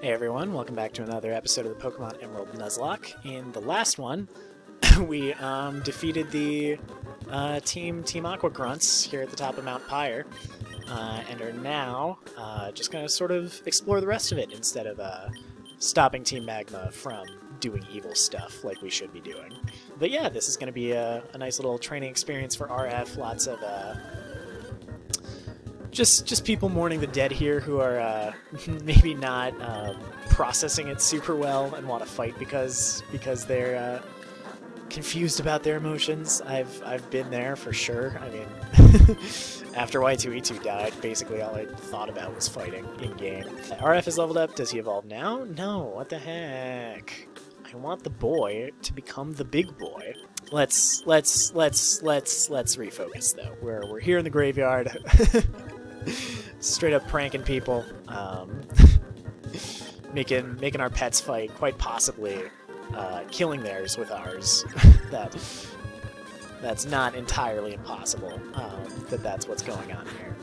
Hey everyone, welcome back to another episode of the Pokemon Emerald Nuzlocke. In the last one, we defeated the Team Aqua Grunts here at the top of Mount Pyre, and are now just going to sort of explore the rest of it instead of stopping Team Magma from doing evil stuff like we should be doing. But yeah, this is going to be a nice little training experience for RF, lots of just people mourning the dead here who are maybe not processing it super well and want to fight because they're confused about their emotions. I've been there for sure. I mean, after Y2E2 died, basically all I thought about was fighting in game. RF is leveled up. Does he evolve now? No. What the heck? I want the boy to become the big boy. Let's refocus though. We're here in the graveyard. Straight up pranking people, making our pets fight, quite possibly killing theirs with ours. That's not entirely impossible. That's what's going on here.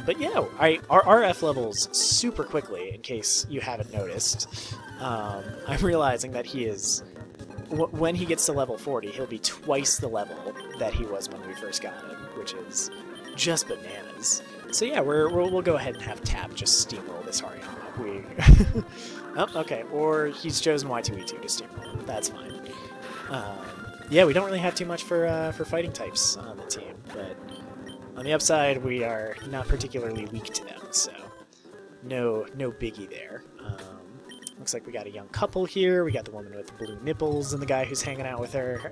But yeah, our RF levels super quickly. In case you haven't noticed, I'm realizing that he is. When he gets to level 40, he'll be twice the level that he was when we first got him, which is just bananas. So yeah, we'll go ahead and have Tap just steamroll this Hariyama. Oh, okay. Or he's chosen Y2E2 to steamroll him. That's fine. Yeah, we don't really have too much for fighting types on the team, but on the upside, we are not particularly weak to them, so no biggie there. Looks like we got a young couple here. We got the woman with the blue nipples and the guy who's hanging out with her.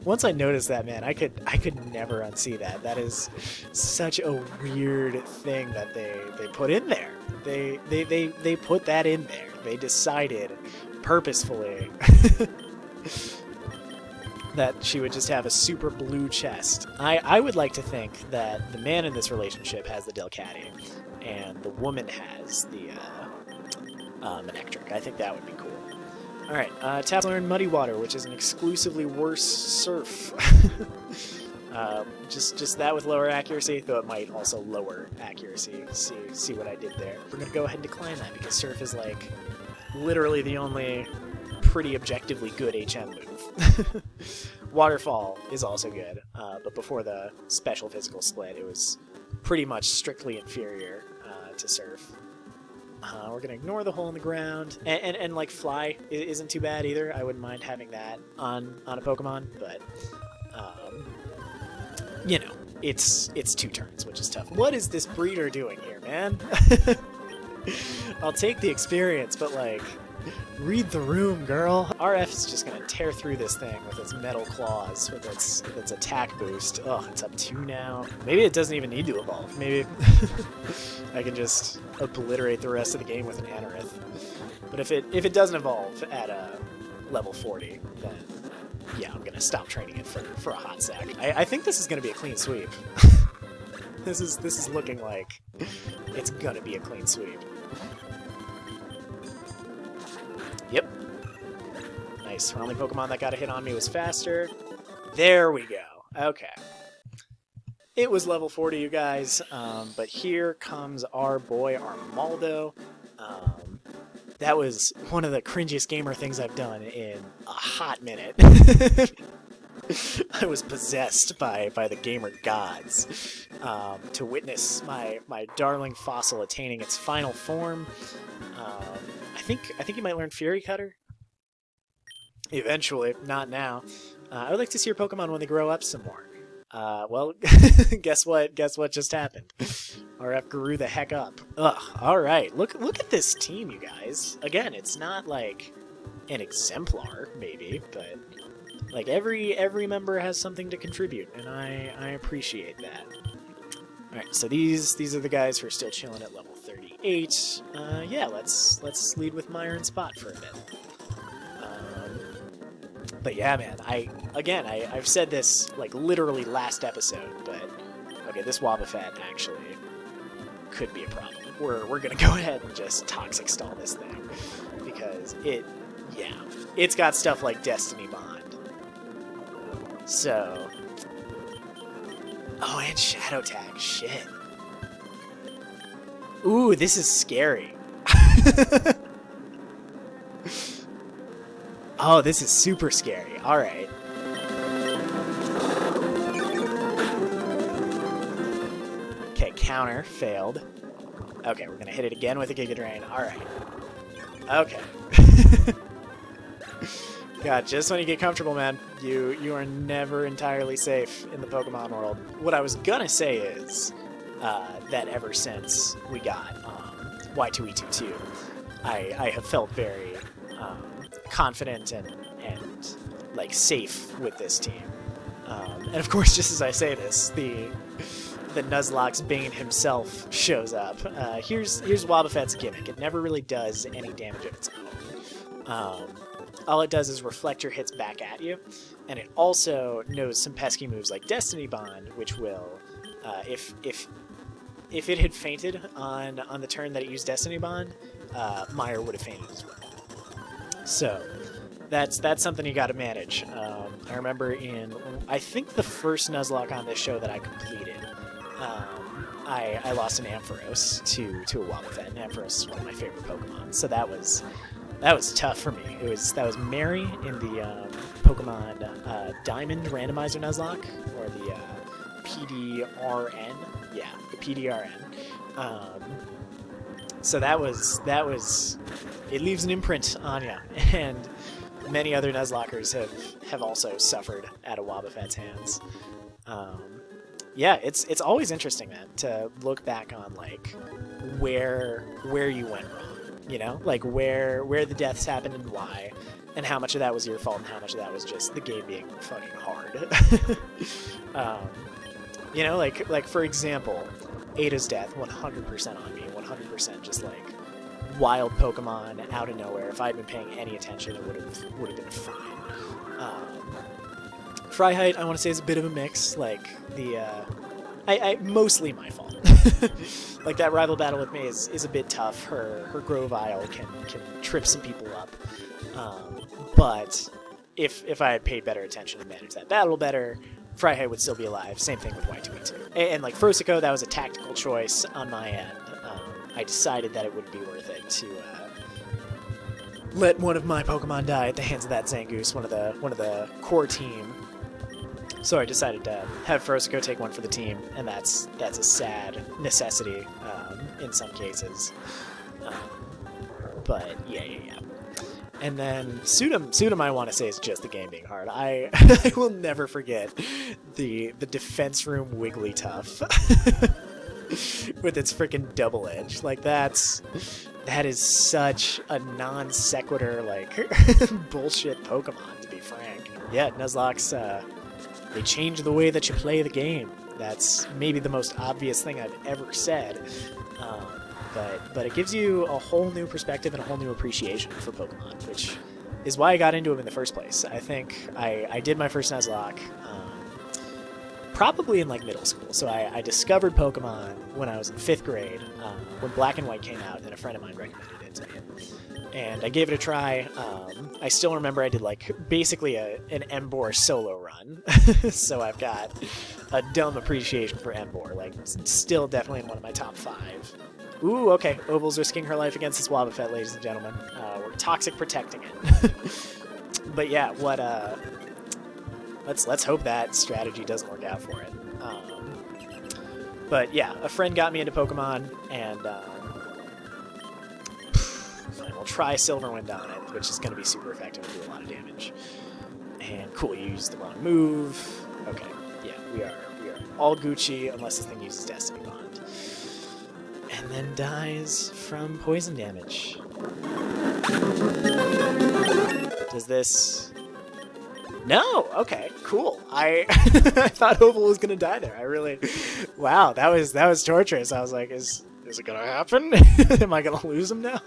Once I noticed that, man, I could never unsee that. That is such a weird thing that they put in there. They put that in there. They decided purposefully that she would just have a super blue chest. I would like to think that the man in this relationship has the Delcatty and the woman has the Manectric. I think that would be cool. Alright, Tap learned Muddy Water, which is an exclusively worse surf. Just that with lower accuracy, though it might also lower accuracy. See what I did there. We're going to go ahead and decline that, because surf is, like, literally the only pretty objectively good HM move. Waterfall is also good, but before the special physical split, it was pretty much strictly inferior to surf. We're going to ignore the hole in the ground, and like Fly isn't too bad either. I wouldn't mind having that on a Pokemon, but you know, it's 2 turns, which is tough. What is this breeder doing here, man? I'll take the experience, but like, read the room, girl. RF is just going to tear through this thing with its metal claws, with its attack boost. Oh, it's up 2 now. Maybe it doesn't even need to evolve. Maybe I can just obliterate the rest of the game with an Anorith. But if it doesn't evolve at level 40, then yeah, I'm going to stop training it for a hot sec. I think this is going to be a clean sweep. This is looking like it's going to be a clean sweep. Yep. Nice. The only Pokemon that got a hit on me was faster. There we go. Okay. It was level 40, you guys, but here comes our boy Armaldo. That was one of the cringiest gamer things I've done in a hot minute. I was possessed by the gamer gods to witness my darling fossil attaining its final form. I think you might learn Fury Cutter. Eventually, not now. I would like to see your Pokemon when they grow up some more. Well, guess what? Guess what just happened? RF grew the heck up. Ugh. All right. Look at this team, you guys. Again, it's not like an exemplar, maybe, but like every member has something to contribute, and I appreciate that. All right. So these are the guys who are still chilling at level 38. Yeah. Let's lead with Meyer and Spot for a bit. But yeah, man, I've said this, like, literally last episode, but, okay, this Wobbuffet actually could be a problem. We're gonna go ahead and just Toxic Stall this thing, because it's got stuff like Destiny Bond. So, oh, and Shadow Tag, shit. Ooh, this is scary. Oh, this is super scary. All right. Okay, counter failed. Okay, we're gonna hit it again with a Giga Drain. All right. Okay. God, just when you get comfortable, man, you are never entirely safe in the Pokemon world. What I was gonna say is that ever since we got Y2E22, I have felt very confident and like safe with this team. And of course, just as I say this, the Nuzlocke's Bane himself shows up. Here's Wobbuffet's gimmick. It never really does any damage of its own. All it does is reflect your hits back at you, and it also knows some pesky moves like Destiny Bond, which will, if it had fainted on the turn that it used Destiny Bond, Meyer would have fainted as well. So that's something you got to manage. I remember I think the first Nuzlocke on this show that I completed, I lost an Ampharos to a Wobbuffet, and Ampharos is one of my favorite Pokemon. So that was tough for me. That was Mary in the Pokemon Diamond Randomizer Nuzlocke, or the PDRN. Yeah, the PDRN. So that was it leaves an imprint on you, and many other Nuzlockers have also suffered at a Wobbuffet's hands. Yeah, it's always interesting, man, to look back on like where you went wrong, you know, like where the deaths happened and why, and how much of that was your fault and how much of that was just the game being fucking hard. You know, like for example, Ada's death, 100% on me, 100% just like wild Pokemon out of nowhere. If I'd been paying any attention, it would have been fine. Fryhite, I want to say, is a bit of a mix. Like I mostly my fault. Like that rival battle with me is a bit tough. Her Grovyle can trip some people up. But if I had paid better attention and managed that battle better, Fryhite would still be alive. Same thing with Y2E2. And like Fursico, that was a tactical choice on my end. I decided that it wouldn't be worth it to let one of my Pokemon die at the hands of that Zangoose, one of the core team. So I decided to have Fursico take one for the team, and that's a sad necessity in some cases. But yeah. And then Sudom, I want to say, is just the game being hard. I will never forget the defense room Wigglytuff with its freaking double edge. Like that is such a non sequitur, like bullshit Pokemon, to be frank. Yeah, Nuzlocke's they change the way that you play the game. That's maybe the most obvious thing I've ever said. But it gives you a whole new perspective and a whole new appreciation for Pokemon, which is why I got into them in the first place. I think I did my first Nuzlocke probably in like middle school. So I discovered Pokemon when I was in 5th grade, when Black and White came out, and a friend of mine recommended it to me. And I gave it a try. I still remember I did like basically an Emboar solo run. So I've got a dumb appreciation for Emboar. Like, still definitely in one of my top 5. Ooh, okay. Oval's risking her life against this Wobbuffet, ladies and gentlemen. We're toxic protecting it. But yeah, let's hope that strategy doesn't work out for it. But yeah, a friend got me into Pokemon, and fine, we'll try Silverwind on it, which is going to be super effective and do a lot of damage. And cool, you used the wrong move. Okay, yeah, we are all Gucci unless this thing uses Destiny Bond. And then dies from poison damage. Does this... No! Okay, cool. I I thought Oval was gonna die there. I really... Wow, that was torturous. I was like, is it gonna happen? Am I gonna lose him now?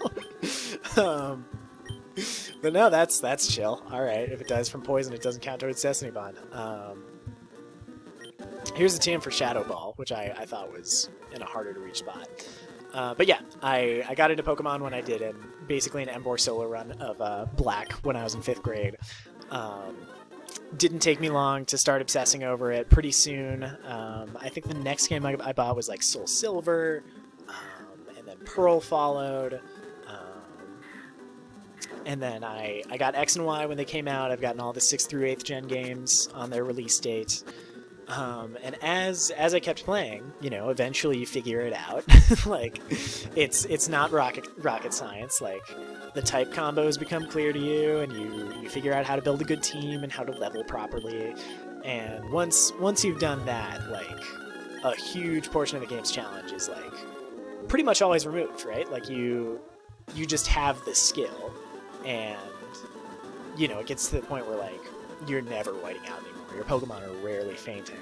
But no, that's chill. Alright, if it dies from poison, it doesn't count towards Destiny Bond. Here's the TM for Shadow Ball, which I thought was in a harder to reach spot. But yeah, I got into Pokemon when I did basically an Emboar solo run of Black when I was in 5th grade. Didn't take me long to start obsessing over it. Pretty soon, I think the next game I bought was like Soul Silver, and then Pearl followed. And then I got X and Y when they came out. I've gotten all the 6th through 8th gen games on their release date. And as I kept playing, you know, eventually you figure it out. Like, it's not rocket science. Like, the type combos become clear to you, and you figure out how to build a good team and how to level properly. And once you've done that, like, a huge portion of the game's challenge is, like, pretty much always removed, right? Like, you just have the skill, and, you know, it gets to the point where, like, you're never whiting out anymore. Your Pokemon are rarely fainting.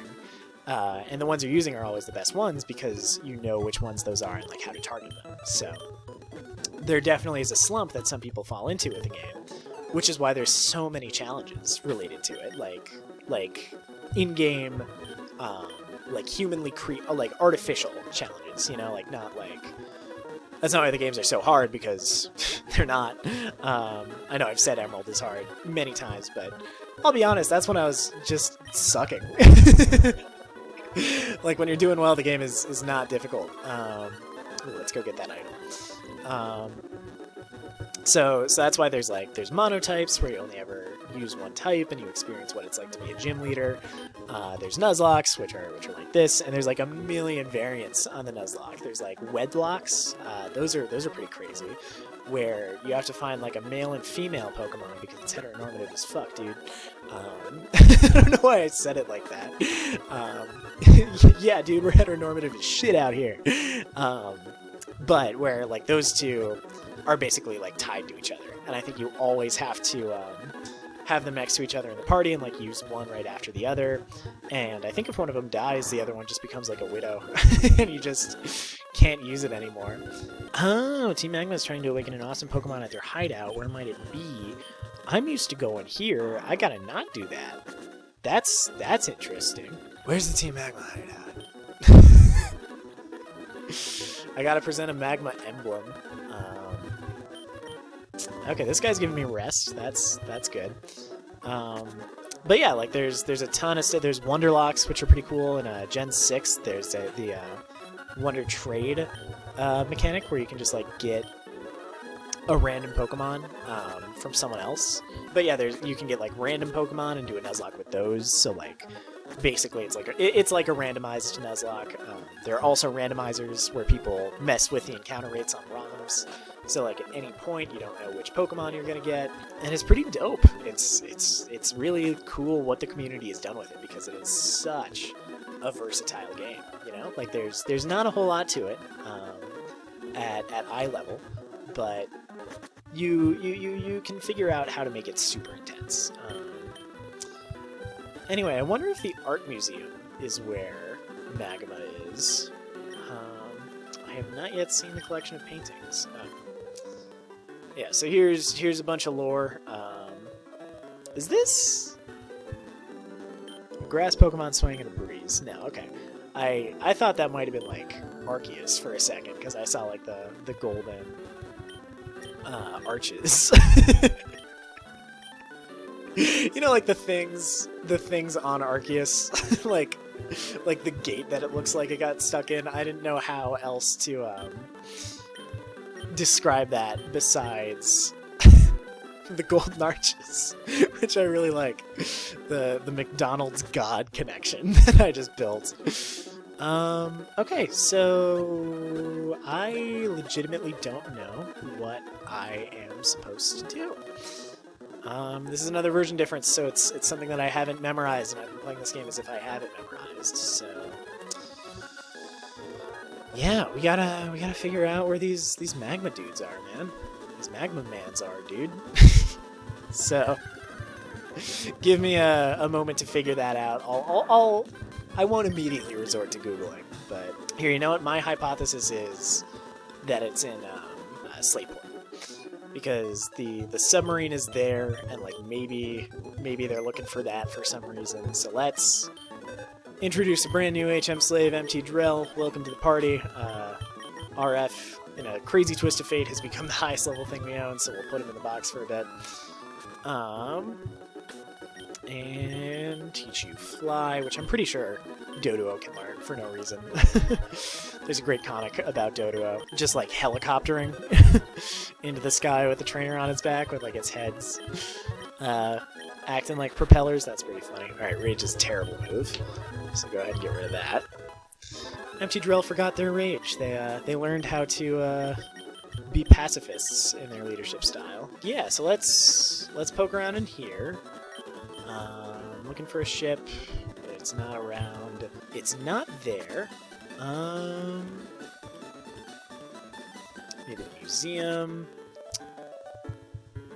And the ones you're using are always the best ones because you know which ones those are and, like, how to target them. So there definitely is a slump that some people fall into with the game, which is why there's so many challenges related to it. Like in-game, like, like, artificial challenges, you know? Like, not, like... That's not why the games are so hard, because they're not. I know I've said Emerald is hard many times, but I'll be honest, that's when I was just sucking. Like, when you're doing well, the game is not difficult. Ooh, let's go get that item. So that's why there's monotypes, where you only ever use one type, and you experience what it's like to be a gym leader. There's Nuzlocks, which are like this, and there's like a million variants on the Nuzlocke. There's like wedlocks. Those are pretty crazy, where you have to find like a male and female Pokemon because it's heteronormative as fuck, dude. I don't know why I said it like that. Yeah, dude, we're heteronormative as shit out here. But where, like, those two are basically, like, tied to each other, and I think you always have to have them next to each other in the party and, like, use one right after the other. And I think if one of them dies, the other one just becomes like a widow and you just can't use it anymore. Oh, Team Magma is trying to awaken an awesome Pokemon at their hideout. Where might it be? I'm used to going here. I gotta not do that. That's interesting. Where's the Team Magma hideout? I gotta present a Magma emblem. Okay, this guy's giving me rest. That's good. But yeah, like, there's a ton of stuff. There's Wonderlocks, which are pretty cool. In Gen 6, there's the Wonder Trade mechanic, where you can just, like, get a random Pokemon from someone else. But yeah, you can get, like, random Pokemon and do a Nuzlocke with those. So, like, basically it's like a randomized Nuzlocke. There are also randomizers where people mess with the encounter rates on ROMs. So, like, at any point you don't know which Pokemon you're gonna get, and it's pretty dope. It's really cool what the community has done with it, because it is such a versatile game. You know, like, there's not a whole lot to it at eye level, but you can figure out how to make it super intense. Anyway, I wonder if the art museum is where Magma is. I have not yet seen the collection of paintings. Yeah, so here's a bunch of lore. Is this a grass Pokemon swinging in a breeze? No, okay. I thought that might have been like Arceus for a second, because I saw like the golden arches. You know, like the things on Arceus, like the gate that it looks like it got stuck in. I didn't know how else to describe that besides the golden arches, which I really like. The McDonald's God connection that I just built. Okay, so I legitimately don't know what I am supposed to do. This is another version difference, so it's something that I haven't memorized, and I've been playing this game as if I have it memorized, so... Yeah, we gotta figure out where these magma dudes are, man. These magma mans are, dude. So, give me a moment to figure that out. I won't immediately resort to Googling, but here, you know what? My hypothesis is that it's in Slateport. Because the submarine is there, and like maybe they're looking for that for some reason. So let's introduce a brand new HM Slave, MT Drill. Welcome to the party. RF, in a crazy twist of fate, has become the highest level thing we own, so we'll put him in the box for a bit. and teach you fly, which I'm pretty sure Doduo can learn for no reason. There's a great comic about Doduo, just like helicoptering into the sky with the trainer on its back with like its heads acting like propellers. That's pretty funny. Alright, Rage is a terrible move, so go ahead and get rid of that. Empty Drill forgot their rage. They learned how to be pacifists in their leadership style. Yeah, so let's poke around in here. Looking for a ship. It's not around. It's not there. Maybe the museum.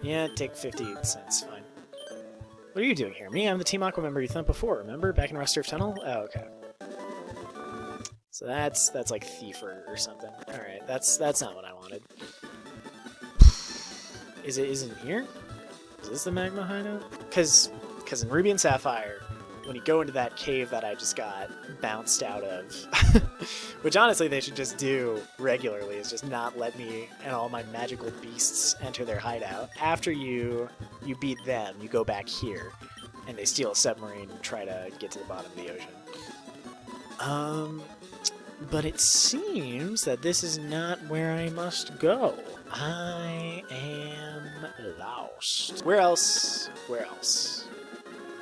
Yeah, take 50 cents, fine. What are you doing here? Me, I'm the Team Aqua member you thumped before, remember? Back in Rust Tunnel? Oh, okay. So that's like Thief or something. Alright, that's not what I wanted. Is it in here? Is this the magma hideout? Because in Ruby and Sapphire, when you go into that cave that I just got bounced out of, which honestly they should just do regularly, is just not let me and all my magical beasts enter their hideout. After you beat them, you go back here, and they steal a submarine and try to get to the bottom of the ocean. But it seems that this is not where I must go. I am lost. Where else? Where else?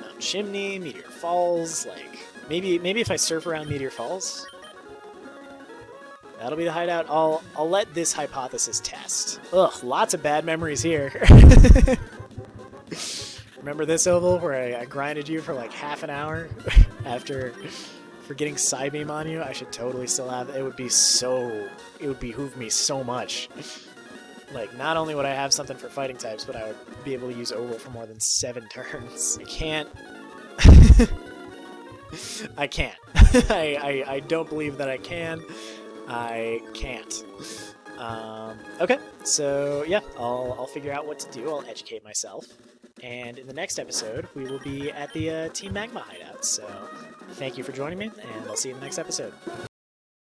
Mount Chimney, Meteor Falls, like, maybe if I surf around Meteor Falls? That'll be the hideout. I'll let this hypothesis test. Ugh, lots of bad memories here. Remember this oval where I grinded you for like half an hour after for getting Psybeam on you? I should totally still have it. It would behoove me so much. Like, not only would I have something for fighting types, but I would be able to use Oval for more than 7 turns. I can't. I can't. I don't believe that I can. I can't. Okay, so yeah, I'll figure out what to do. I'll educate myself. And in the next episode, we will be at the Team Magma hideout. So thank you for joining me, and I'll see you in the next episode.